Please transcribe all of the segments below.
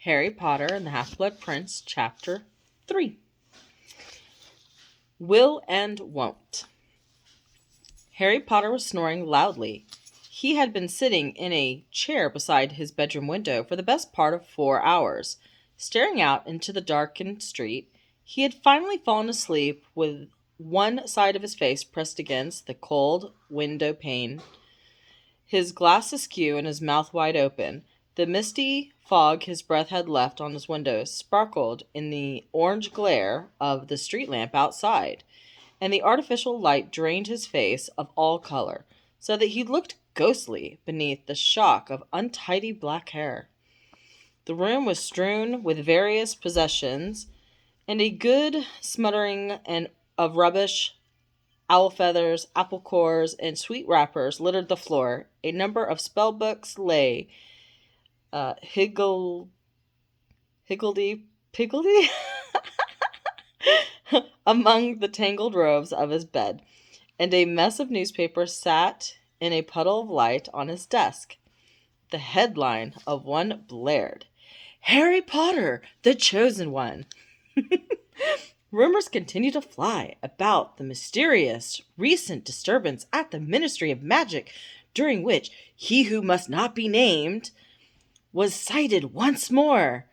Harry Potter and the Half-Blood Prince, Chapter 3. Will and Won't. Harry Potter was snoring loudly. He had been sitting in a chair beside his bedroom window for the best part of 4 hours. Staring out into the darkened street, he had finally fallen asleep with one side of his face pressed against the cold window pane, his glass askew and his mouth wide open. The misty fog his breath had left on his windows sparkled in the orange glare of the street lamp outside, and the artificial light drained his face of all color, so that he looked ghostly beneath the shock of untidy black hair. The room was strewn with various possessions, and a good smattering of rubbish, owl feathers, apple cores, and sweet wrappers littered the floor. A number of spell books lay higgledy-piggledy among the tangled robes of his bed, and a mess of newspapers sat in a puddle of light on his desk. The headline of one blared, "Harry Potter, the Chosen One." Rumors continued to fly about the mysterious recent disturbance at the Ministry of Magic, during which he who must not be named was sighted once more.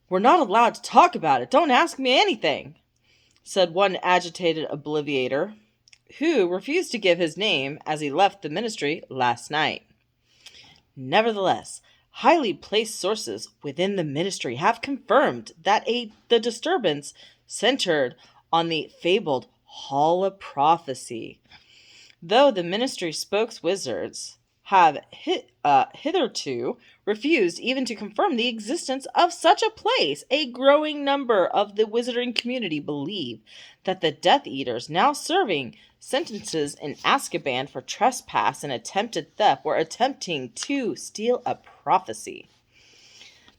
"We're not allowed to talk about it. Don't ask me anything," said one agitated obliviator, who refused to give his name as he left the ministry last night. Nevertheless, highly placed sources within the ministry have confirmed that the disturbance centered on the fabled Hall of Prophecy, though the ministry spokeswizards have hitherto refused even to confirm the existence of such a place. A growing number of the wizarding community believe that the Death Eaters now serving sentences in Azkaban for trespass and attempted theft were attempting to steal a prophecy.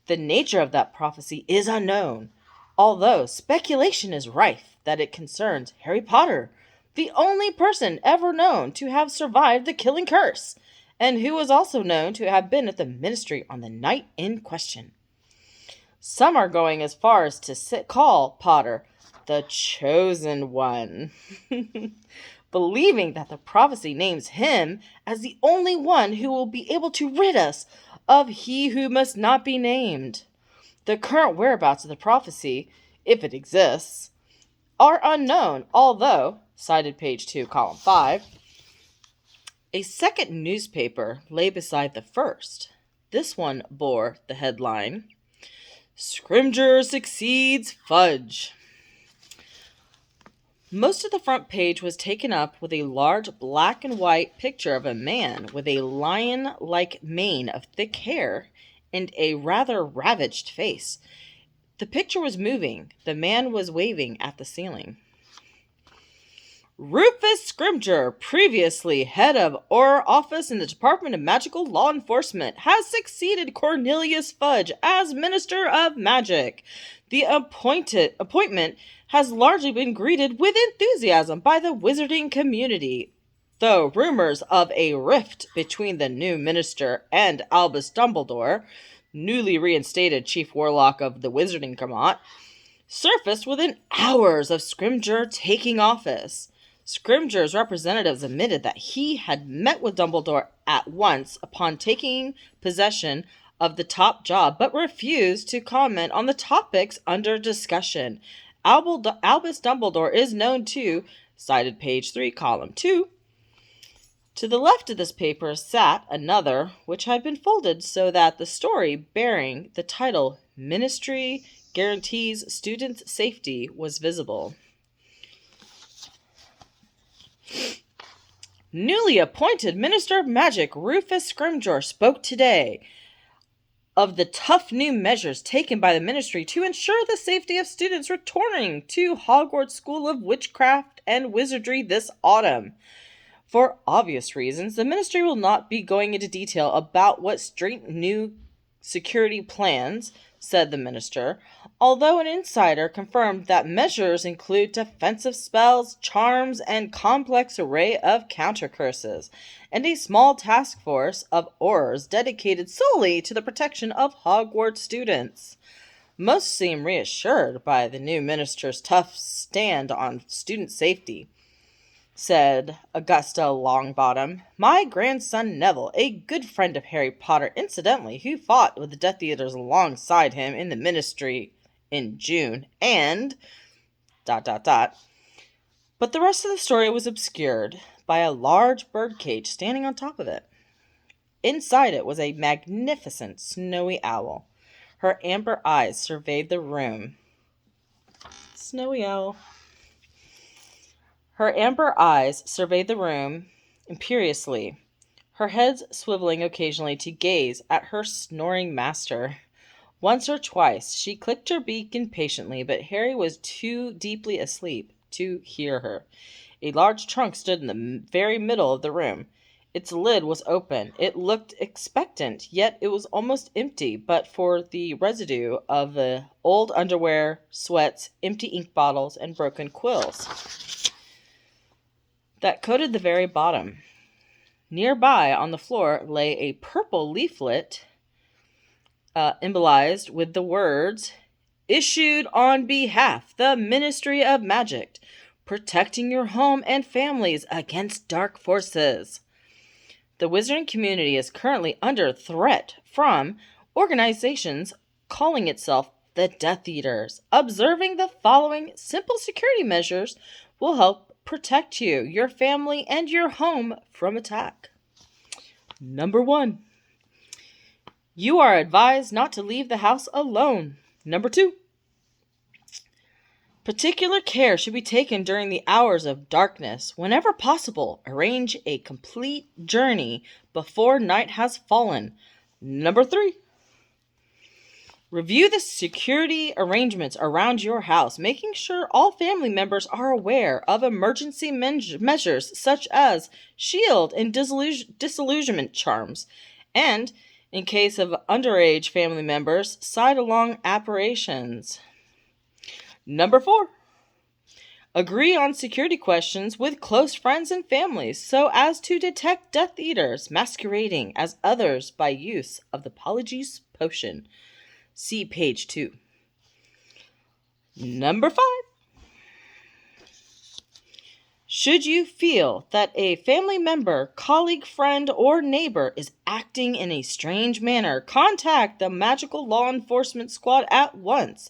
The nature of that prophecy is unknown, although speculation is rife that it concerns Harry Potter, the only person ever known to have survived the killing curse, and who was also known to have been at the ministry on the night in question. Some are going as far as to call Potter the Chosen One, believing that the prophecy names him as the only one who will be able to rid us of he who must not be named. The current whereabouts of the prophecy, if it exists, are unknown, although, cited page 2, column 5, a second newspaper lay beside the first. This one bore the headline, "Scrimgeour Succeeds Fudge." Most of the front page was taken up with a large black and white picture of a man with a lion-like mane of thick hair and a rather ravaged face. The picture was moving. The man was waving at the ceiling. "Rufus Scrimgeour, previously head of Auror Office in the Department of Magical Law Enforcement, has succeeded Cornelius Fudge as Minister of Magic. The appointment has largely been greeted with enthusiasm by the wizarding community, though rumors of a rift between the new minister and Albus Dumbledore, newly reinstated Chief Warlock of the Wizarding Command, surfaced within hours of Scrimgeour taking office. Scrimgeour's representatives admitted that he had met with Dumbledore at once upon taking possession of the top job, but refused to comment on the topics under discussion. Albus Dumbledore is known to, cited page 3, column 2. To the left of this paper sat another, which had been folded so that the story bearing the title "Ministry Guarantees Students' Safety" was visible. Newly appointed Minister of Magic Rufus Scrimgeour spoke today of the tough new measures taken by the ministry to ensure the safety of students returning to Hogwarts School of Witchcraft and Wizardry this autumn. For obvious reasons, the ministry will not be going into detail about what strict new security plans said the minister, although an insider confirmed that measures include defensive spells, charms, and complex array of counter curses, and a small task force of aurors dedicated solely to the protection of Hogwarts students. Most seem reassured by the new minister's tough stand on student safety, said Augusta Longbottom. My grandson Neville, a good friend of Harry Potter, incidentally, who fought with the Death Eaters alongside him in the ministry in June, and... ... But the rest of the story was obscured by a large birdcage standing on top of it. Inside it was a magnificent snowy owl. Her amber eyes surveyed the room. Snowy owl. Her amber eyes surveyed the room imperiously, her head swiveling occasionally to gaze at her snoring master. Once or twice she clicked her beak impatiently, but Harry was too deeply asleep to hear her. A large trunk stood in the very middle of the room. Its lid was open. It looked expectant, yet it was almost empty, but for the residue of the old underwear, sweats, empty ink bottles, and broken quills that coated the very bottom. Nearby on the floor lay a purple leaflet embolized with the words, "Issued on behalf the Ministry of Magic, protecting your home and families against dark forces. The wizarding community is currently under threat from organizations calling itself the Death Eaters. Observing the following simple security measures will help protect you, your family, and your home from attack. Number 1. You are advised not to leave the house alone. Number 2. Particular care should be taken during the hours of darkness. Whenever possible, arrange a complete journey before night has fallen. Number 3. Review the security arrangements around your house, making sure all family members are aware of emergency measures such as shield and disillusionment charms, and, in case of underage family members, side-along apparitions. Number 4. Agree on security questions with close friends and families so as to detect Death Eaters masquerading as others by use of the Polyjuice Potion. See page 2. Number 5. Should you feel that a family member, colleague, friend, or neighbor is acting in a strange manner, contact the Magical Law Enforcement Squad at once.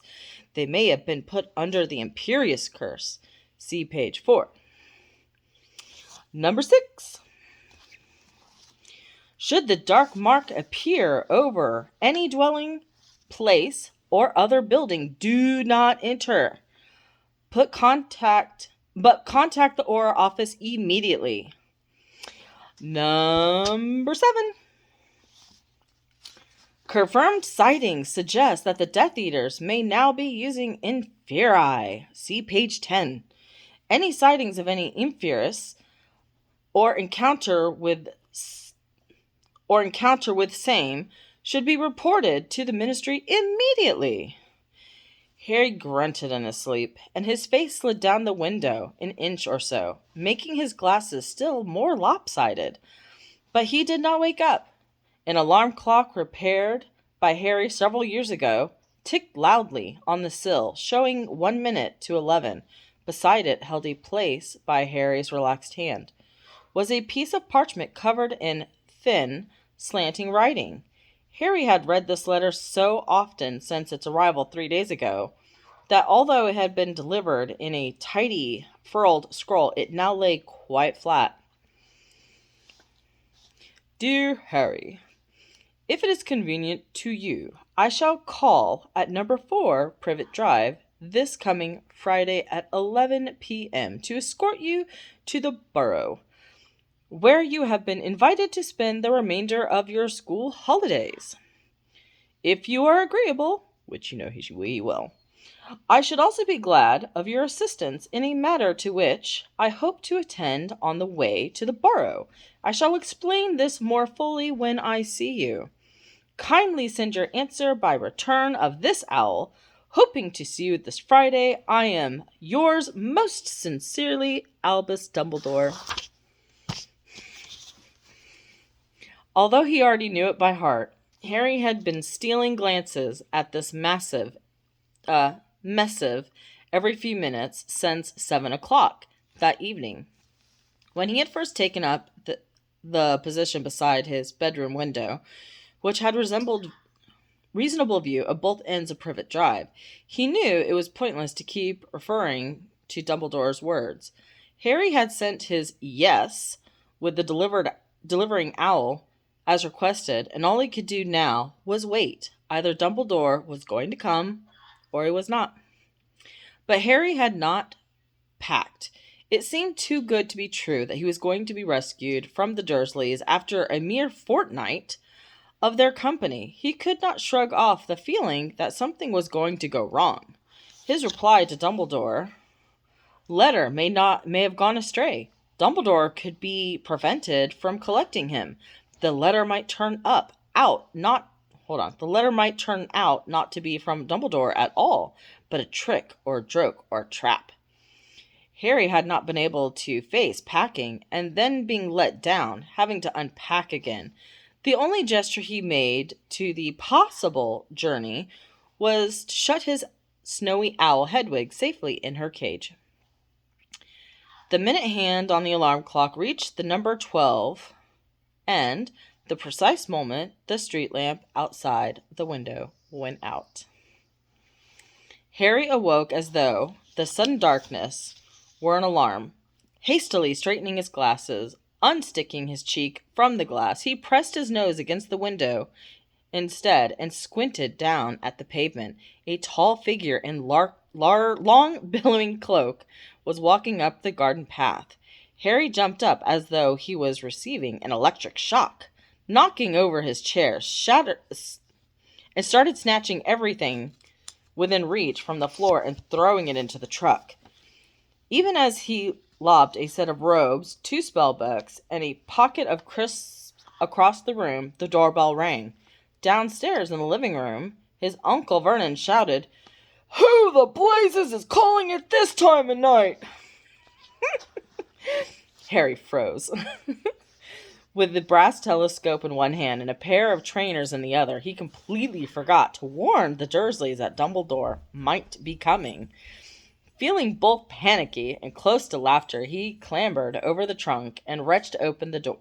They may have been put under the Imperious Curse. See page 4. Number 6. Should the dark mark appear over any dwelling, place, or other building, do not enter. Contact the Aura office immediately. Number 7. Confirmed sightings suggest that the Death Eaters may now be using Inferi. See page 10. Any sightings of any Inferius or encounter with same should be reported to the ministry immediately. Harry grunted in his sleep, and his face slid down the window an inch or so, making his glasses still more lopsided. But he did not wake up. An alarm clock repaired by Harry several years ago ticked loudly on the sill, showing 1 minute to 11. Beside it, held a place by Harry's relaxed hand, was a piece of parchment covered in thin, slanting writing. Harry had read this letter so often since its arrival 3 days ago that although it had been delivered in a tidy, furled scroll, it now lay quite flat. Dear Harry, if it is convenient to you, I shall call at number 4 Privet Drive this coming Friday at 11 p.m. to escort you to the Burrow, where you have been invited to spend the remainder of your school holidays. If you are agreeable, which you know he will, I should also be glad of your assistance in a matter to which I hope to attend on the way to the Burrow. I shall explain this more fully when I see you. Kindly send your answer by return of this owl. Hoping to see you this Friday. I am yours most sincerely, Albus Dumbledore. Although he already knew it by heart, Harry had been stealing glances at this missive every few minutes since 7 o'clock that evening. When he had first taken up the position beside his bedroom window, which had reasonable view of both ends of Privet Drive, he knew it was pointless to keep referring to Dumbledore's words. Harry had sent his yes with the delivering owl as requested, and all he could do now was wait. Either Dumbledore was going to come, or he was not. But Harry had not packed. It seemed too good to be true that he was going to be rescued from the Dursleys after a mere fortnight of their company. He could not shrug off the feeling that something was going to go wrong. His reply to Dumbledore letter may have gone astray. Dumbledore could be prevented from collecting him. The letter might turn out not to be from Dumbledore at all, but a trick or a joke or a trap. Harry had not been able to face packing and then being let down, having to unpack again. The only gesture he made to the possible journey was to shut his snowy owl Hedwig safely in her cage. The minute hand on the alarm clock reached the number 12, and the precise moment the street lamp outside the window went out. Harry awoke as though the sudden darkness were an alarm. Hastily straightening his glasses, unsticking his cheek from the glass, he pressed his nose against the window instead and squinted down at the pavement. A tall figure in long billowing cloak was walking up the garden path. Harry jumped up as though he was receiving an electric shock, knocking over his chair, and started snatching everything within reach from the floor and throwing it into the truck. Even as he lobbed a set of robes, 2 spell books, and a pocket of crisps across the room, the doorbell rang. Downstairs in the living room, his Uncle Vernon shouted, "Who the blazes is calling at this time of night?" Harry froze. With the brass telescope in one hand and a pair of trainers in the other, he completely forgot to warn the Dursleys that Dumbledore might be coming. Feeling both panicky and close to laughter, he clambered over the trunk and wrenched open the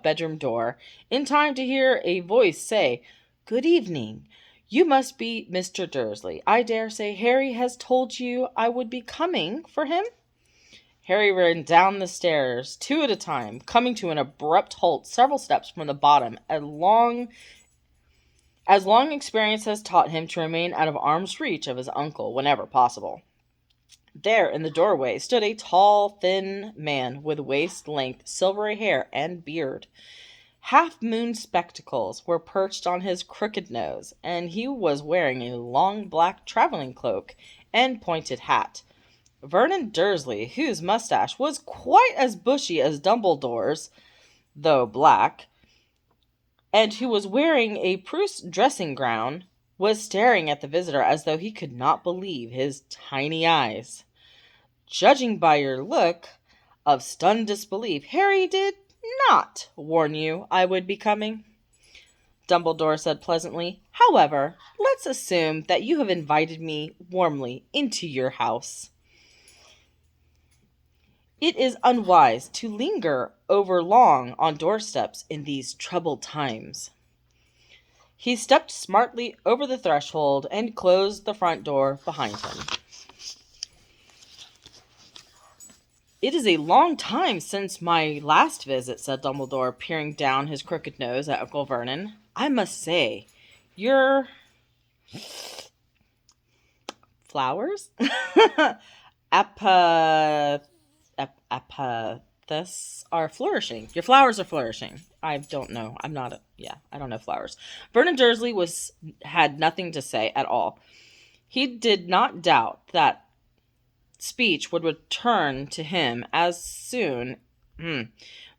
bedroom door in time to hear a voice say, "Good evening. You must be Mr. Dursley. I dare say Harry has told you I would be coming for him?" Harry ran down the stairs, 2 at a time, coming to an abrupt halt several steps from the bottom, as long experience has taught him to remain out of arm's reach of his uncle whenever possible. There, in the doorway, stood a tall, thin man with waist-length silvery hair and beard. Half-moon spectacles were perched on his crooked nose, and he was wearing a long black traveling cloak and pointed hat. Vernon Dursley, whose mustache was quite as bushy as Dumbledore's, though black, and who was wearing a puce dressing gown, was staring at the visitor as though he could not believe his tiny eyes. "Judging by your look of stunned disbelief, Harry did not warn you I would be coming," Dumbledore said pleasantly. "However, let's assume that you have invited me warmly into your house. It is unwise to linger over long on doorsteps in these troubled times." He stepped smartly over the threshold and closed the front door behind him. "It is a long time since my last visit," said Dumbledore, peering down his crooked nose at Uncle Vernon. "I must say, your flowers apathis are flourishing. Your flowers are flourishing." I don't know. I don't know flowers. Vernon Dursley had nothing to say at all. He did not doubt that speech would return to him as soon.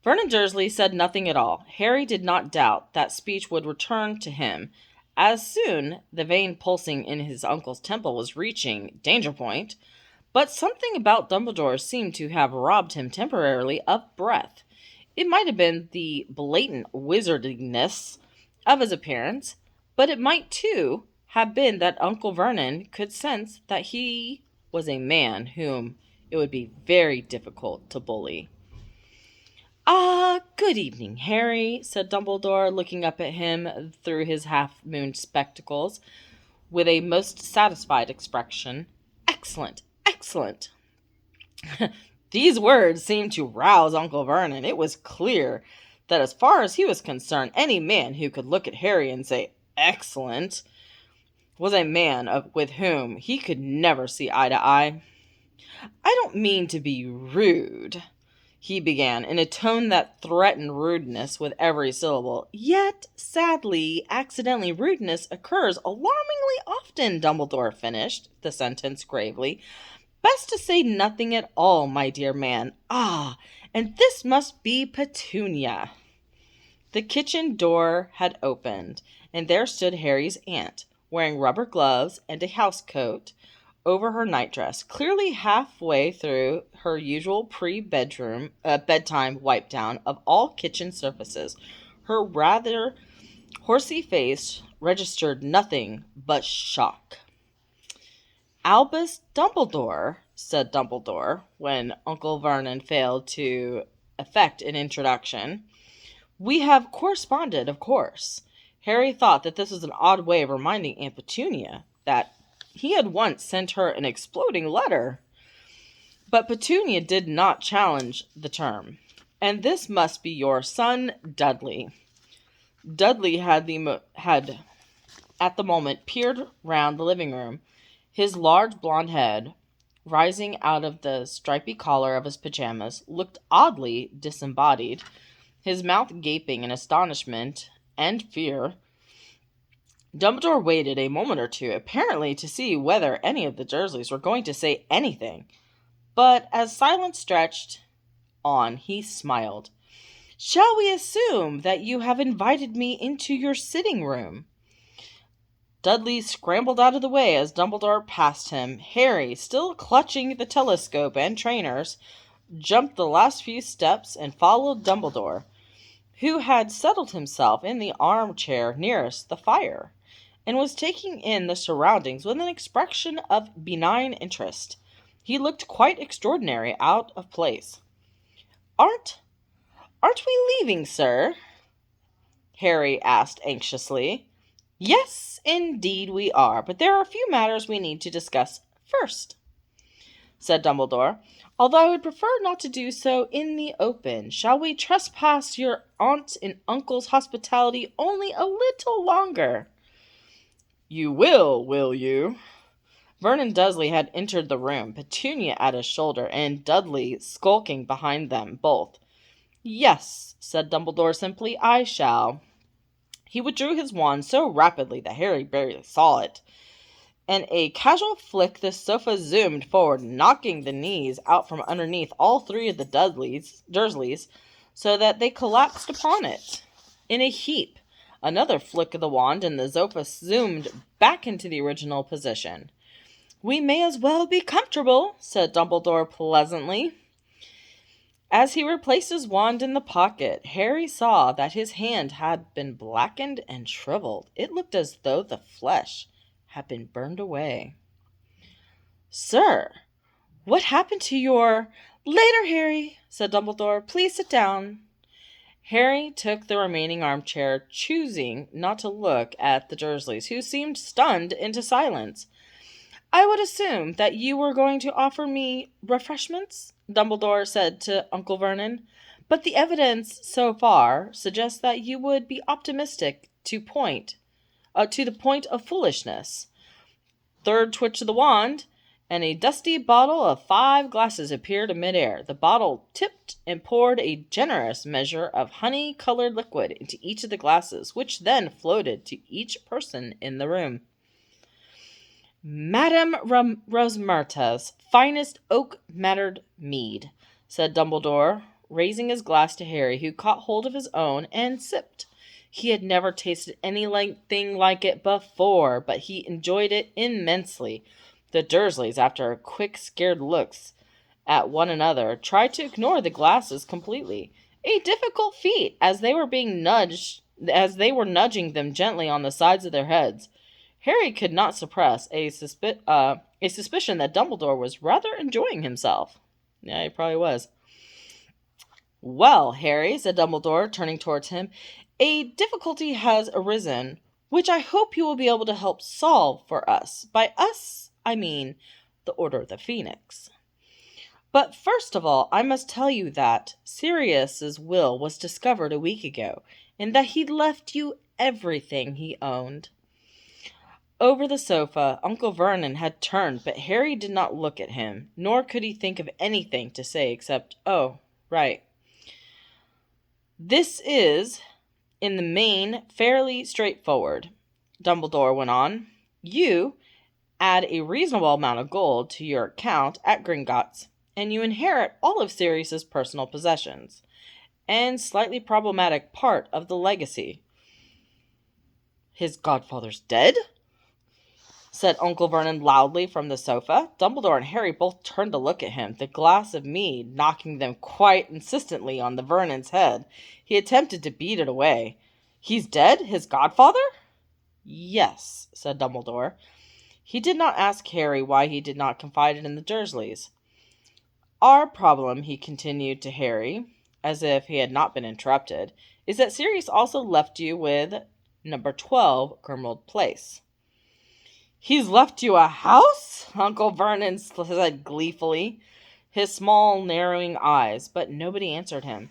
Vernon Dursley said nothing at all. Harry did not doubt that speech would return to him. As soon the vein pulsing in his uncle's temple was reaching danger point, but something about Dumbledore seemed to have robbed him temporarily of breath. It might have been the blatant wizardiness of his appearance, but it might too have been that Uncle Vernon could sense that he was a man whom it would be very difficult to bully. "Ah, good evening, Harry," said Dumbledore, looking up at him through his half-moon spectacles with a most satisfied expression. "Excellent, excellent." These words seemed to rouse Uncle Vernon. It was clear that as far as he was concerned, any man who could look at Harry and say, "excellent," was a man with whom he could never see eye to eye. "I don't mean to be rude," he began, in a tone that threatened rudeness with every syllable. "Yet, sadly, accidentally rudeness occurs alarmingly often," Dumbledore finished the sentence gravely. "Best to say nothing at all, my dear man. Ah, and this must be Petunia." The kitchen door had opened, and there stood Harry's aunt, wearing rubber gloves and a housecoat over her nightdress, clearly halfway through her usual bedtime wipe down of all kitchen surfaces. Her rather horsey face registered nothing but shock. "Albus Dumbledore," said Dumbledore, when Uncle Vernon failed to effect an introduction. "We have corresponded, of course." Harry thought that this was an odd way of reminding Aunt Petunia that he had once sent her an exploding letter. But Petunia did not challenge the term. "And this must be your son, Dudley." Dudley had at the moment peered round the living room, his large blond head, rising out of the stripy collar of his pajamas, looked oddly disembodied, his mouth gaping in astonishment and fear. Dumbledore waited a moment or two, apparently to see whether any of the Dursleys were going to say anything, but as silence stretched on, he smiled. "Shall we assume that you have invited me into your sitting room?" Dudley scrambled out of the way as Dumbledore passed him. Harry, still clutching the telescope and trainers, jumped the last few steps and followed Dumbledore, who had settled himself in the armchair nearest the fire, and was taking in the surroundings with an expression of benign interest. He looked quite extraordinary out of place. Aren't we leaving, sir?" Harry asked anxiously. "Yes, indeed we are, but there are a few matters we need to discuss first," said Dumbledore, "although I would prefer not to do so in the open. Shall we trespass your aunt and uncle's hospitality only a little longer?" "You will you?" Vernon Dursley had entered the room, Petunia at his shoulder, and Dudley skulking behind them both. "Yes," said Dumbledore simply, "I shall." He withdrew his wand so rapidly that Harry barely saw it. And a casual flick, the sofa zoomed forward, knocking the knees out from underneath all three of the Dursleys, so that they collapsed upon it in a heap. Another flick of the wand, and the sofa zoomed back into the original position. "We may as well be comfortable," said Dumbledore pleasantly. As he replaced his wand in the pocket, Harry saw that his hand had been blackened and shriveled. It looked as though the flesh had been burned away. "Sir, what happened to your—" "Later, Harry," said Dumbledore. "Please sit down." Harry took the remaining armchair, choosing not to look at the Dursleys, who seemed stunned into silence. "I would assume that you were going to offer me refreshments," Dumbledore said to Uncle Vernon, "but the evidence so far suggests that you would be optimistic to the point of foolishness." Third twitch of the wand, and a dusty bottle of 5 glasses appeared in midair. The bottle tipped and poured a generous measure of honey-colored liquid into each of the glasses, which then floated to each person in the room. "Madame Rosmerta's finest oak-maddered mead," said Dumbledore, raising his glass to Harry, who caught hold of his own and sipped. He had never tasted anything like it before, but he enjoyed it immensely. The Dursleys, after quick, scared looks at one another, tried to ignore the glasses completely. A difficult feat, as they were nudging them gently on the sides of their heads. Harry could not suppress a suspicion that Dumbledore was rather enjoying himself. Yeah, he probably was. "Well, Harry," said Dumbledore, turning towards him, "a difficulty has arisen, which I hope you will be able to help solve for us. By us, I mean the Order of the Phoenix. But first of all, I must tell you that Sirius's will was discovered a week ago, and that he left you everything he owned." Over the sofa, Uncle Vernon had turned, but Harry did not look at him, nor could he think of anything to say except, "Oh, right. This is, in the main, fairly straightforward," Dumbledore went on. "You add a reasonable amount of gold to your account at Gringotts, and you inherit all of Sirius's personal possessions, and slightly problematic part of the legacy." "His godfather's dead?" said Uncle Vernon loudly from the sofa. Dumbledore and Harry both turned to look at him, the glass of mead knocking them quite insistently on the Vernon's head. He attempted to beat it away. "He's dead? His godfather?" "Yes," said Dumbledore. He did not ask Harry why he did not confide in the Dursleys. "Our problem," he continued to Harry, as if he had not been interrupted, "is that Sirius also left you with number 12 Grimmauld Place." "He's left you a house?" Uncle Vernon said gleefully, his small, narrowing eyes, but nobody answered him.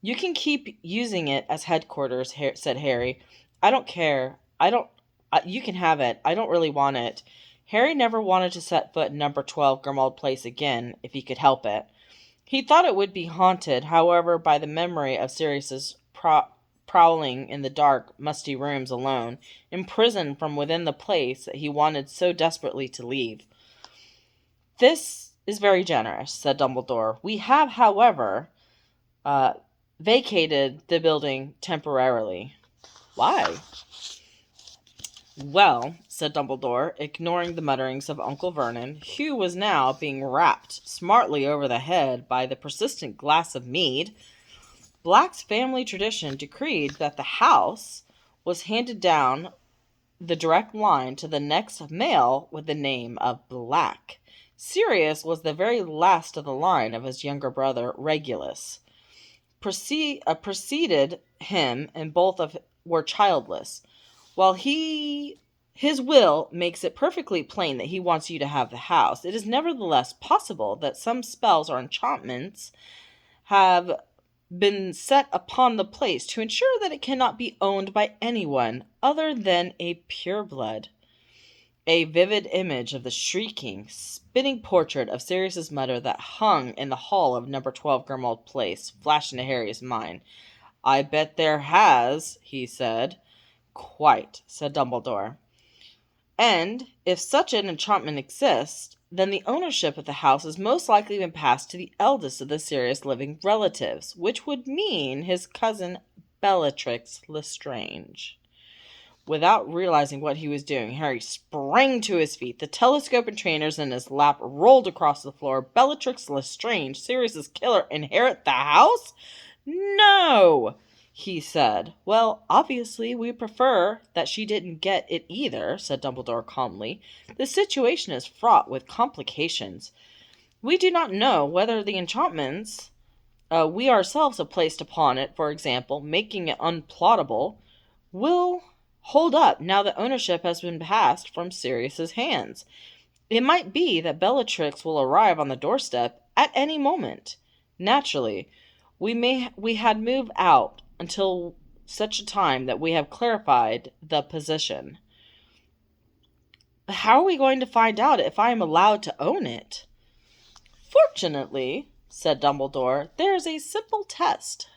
"You can keep using it as headquarters," said Harry. "I don't care. You can have it. I don't really want it." Harry never wanted to set foot in number 12 Grimmauld Place again, if he could help it. He thought it would be haunted, however, by the memory of Sirius's prowling in the dark, musty rooms alone, imprisoned from within the place that he wanted so desperately to leave. "This is very generous," said Dumbledore. "We have, however, vacated the building temporarily." "Why?" "Well," said Dumbledore, ignoring the mutterings of Uncle Vernon, who was now being rapped smartly over the head by the persistent glass of mead, "Black's family tradition decreed that the house was handed down the direct line to the next male with the name of Black. Sirius was the very last of the line of his younger brother, Regulus. Preceded him, and both were childless. While his will makes it perfectly plain that he wants you to have the house, it is nevertheless possible that some spells or enchantments have been set upon the place to ensure that it cannot be owned by anyone other than a pureblood." A vivid image of the shrieking, spitting portrait of Sirius's mother that hung in the hall of number 12 Grimmauld Place flashed into Harry's mind. "I bet there has," he said. "Quite," said Dumbledore. "And if such an enchantment exists, then the ownership of the house has most likely been passed to the eldest of the Sirius living relatives, which would mean his cousin Bellatrix Lestrange." Without realizing what he was doing, Harry sprang to his feet. The telescope and trainers in his lap rolled across the floor. "Bellatrix Lestrange, Sirius's killer, inherit the house? No!" he said. "Well, obviously we prefer that she didn't get it either," said Dumbledore calmly. "The situation is fraught with complications. We do not know whether the enchantments we ourselves have placed upon it, for example, making it unplottable, will hold up now that ownership has been passed from Sirius's hands. It might be that Bellatrix will arrive on the doorstep at any moment. Naturally, we had moved out until such a time that we have clarified the position." "But how are we going to find out if I am allowed to own it?" "Fortunately," said Dumbledore, "there is a simple test."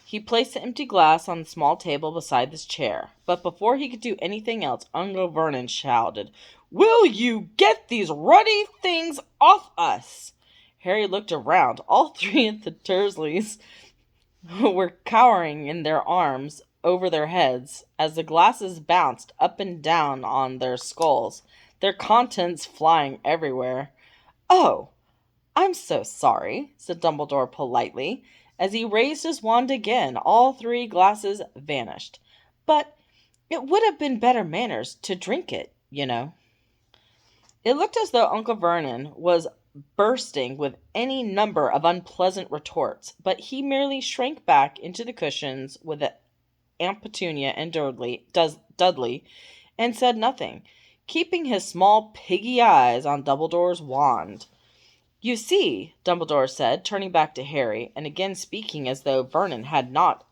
He placed the empty glass on the small table beside his chair, but before he could do anything else, Uncle Vernon shouted, Will you get these ruddy things off us? Harry looked around. All three of the Dursleys were cowering in their arms over their heads as the glasses bounced up and down on their skulls, their contents flying everywhere. "Oh, I'm so sorry," said Dumbledore politely. As he raised his wand again, all three glasses vanished. "But it would have been better manners to drink it, you know." It looked as though Uncle Vernon was bursting with any number of unpleasant retorts, but he merely shrank back into the cushions with Aunt Petunia and Dudley, and said nothing, keeping his small piggy eyes on Dumbledore's wand. "You see," Dumbledore said, turning back to Harry, and again speaking as though Vernon had not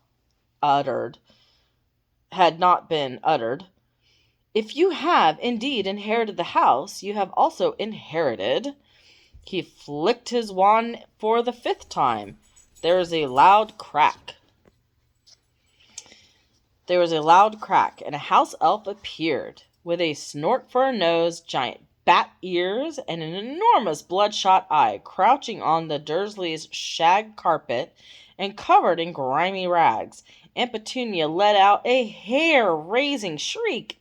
been uttered, "if you have indeed inherited the house, you have also inherited—" He flicked his wand for the fifth time. There was a loud crack. And a house elf appeared, with a snort for a nose, giant bat ears, and an enormous bloodshot eye, crouching on the Dursleys' shag carpet and covered in grimy rags. Aunt Petunia let out a hair-raising shriek.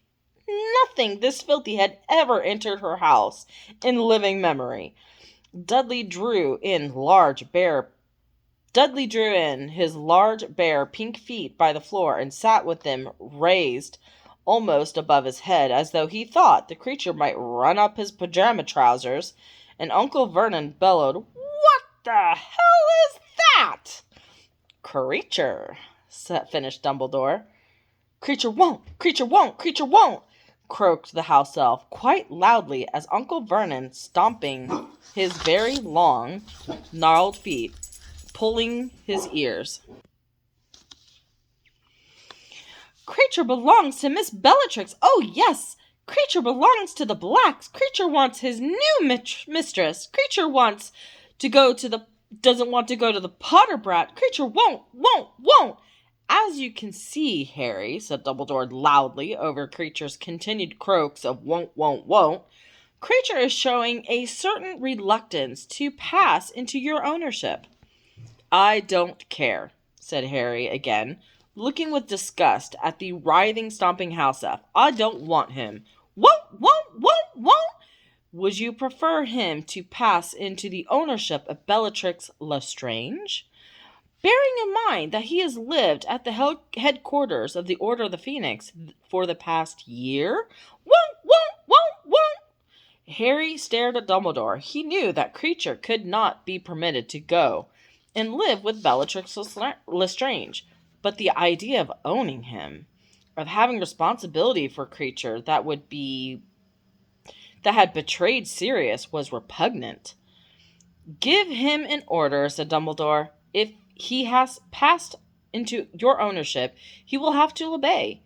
Nothing this filthy had ever entered her house in living memory. Dudley drew in his large, bare, pink feet by the floor and sat with them raised almost above his head, as though he thought the creature might run up his pajama trousers, and Uncle Vernon bellowed, "What the hell is that?" "Creature," finished Dumbledore. "Creature won't, croaked the house elf quite loudly as Uncle Vernon, stomping his very long, gnarled feet, pulling his ears. "Creature belongs to Miss Bellatrix. Oh, yes! Creature belongs to the Blacks. Creature wants his new mistress. Creature doesn't want to go to the Potter Brat. Creature won't! As you can see, Harry," said Dumbledore loudly over Creature's continued croaks of won't, "Creature is showing a certain reluctance to pass into your ownership." "I don't care," said Harry again, looking with disgust at the writhing, stomping house elf. "I don't want him." Won't! Would you prefer him to pass into the ownership of Bellatrix Lestrange? Bearing in mind that he has lived at the headquarters of the Order of the Phoenix for the past year? Won't! Harry stared at Dumbledore. He knew that Creature could not be permitted to go and live with Bellatrix Lestrange, but the idea of owning him, of having responsibility for Creature that had betrayed Sirius, was repugnant. "Give him an order," said Dumbledore. "If he has passed into your ownership, he will have to obey.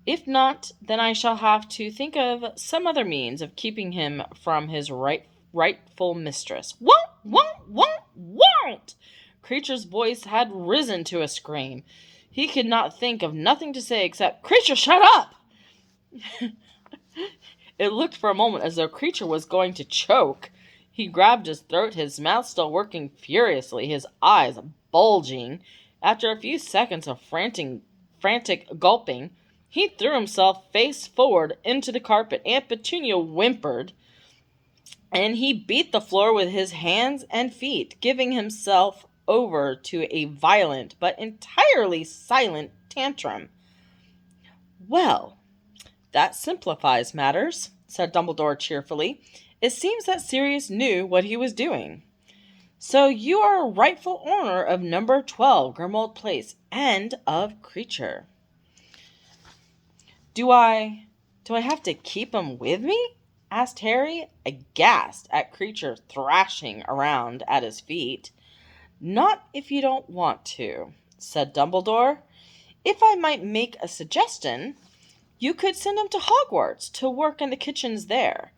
If not, then I shall have to think of some other means of keeping him from his rightful mistress." Won't! Creature's voice had risen to a scream. He could think of nothing to say except, "Creature, shut up!" It looked for a moment as though Creature was going to choke. He grabbed his throat, his mouth still working furiously, his eyes bulging. After a few seconds of frantic gulping, he threw himself face forward into the carpet. Aunt Petunia whimpered, and he beat the floor with his hands and feet, giving himself over to a violent but entirely silent tantrum. "Well, that simplifies matters," said Dumbledore cheerfully. "It seems that Sirius knew what he was doing. So you are a rightful owner of number 12 Grimmauld Place and of Creature." Do I have to keep him with me?" asked Harry, aghast at Creature thrashing around at his feet. "Not if you don't want to," said Dumbledore. "If I might make a suggestion, you could send him to Hogwarts to work in the kitchens there.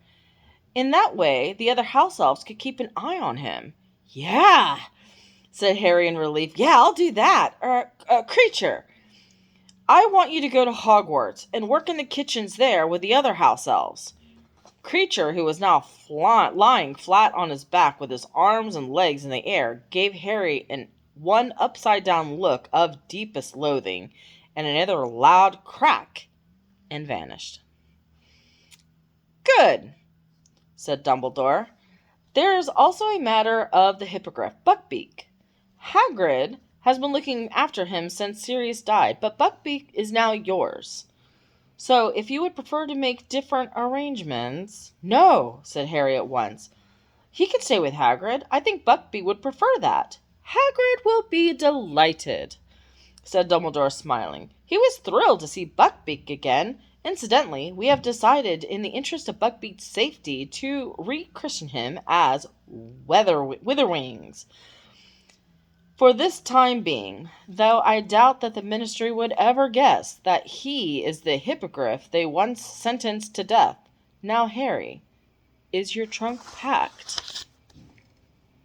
In that way, the other house elves could keep an eye on him." "Yeah," said Harry in relief. "Yeah, I'll do that. Creature, I want you to go to Hogwarts and work in the kitchens there with the other house elves." creature, who was now lying flat on his back with his arms and legs in the air, gave Harry one upside-down look of deepest loathing, and another loud crack, and vanished. "Good," said Dumbledore. "There's also a matter of the Hippogriff, Buckbeak. Hagrid has been looking after him since Sirius died, but Buckbeak is now yours. So, if you would prefer to make different arrangements—" "No," said Harry at once. "He can stay with Hagrid. I think Buckbeak would prefer that." "Hagrid will be delighted," said Dumbledore, smiling. "He was thrilled to see Buckbeak again. Incidentally, we have decided, in the interest of Buckbeak's safety, to rechristen him as Witherwings for this time being, though I doubt that the Ministry would ever guess that he is the Hippogriff they once sentenced to death. Now, Harry, is your trunk packed?"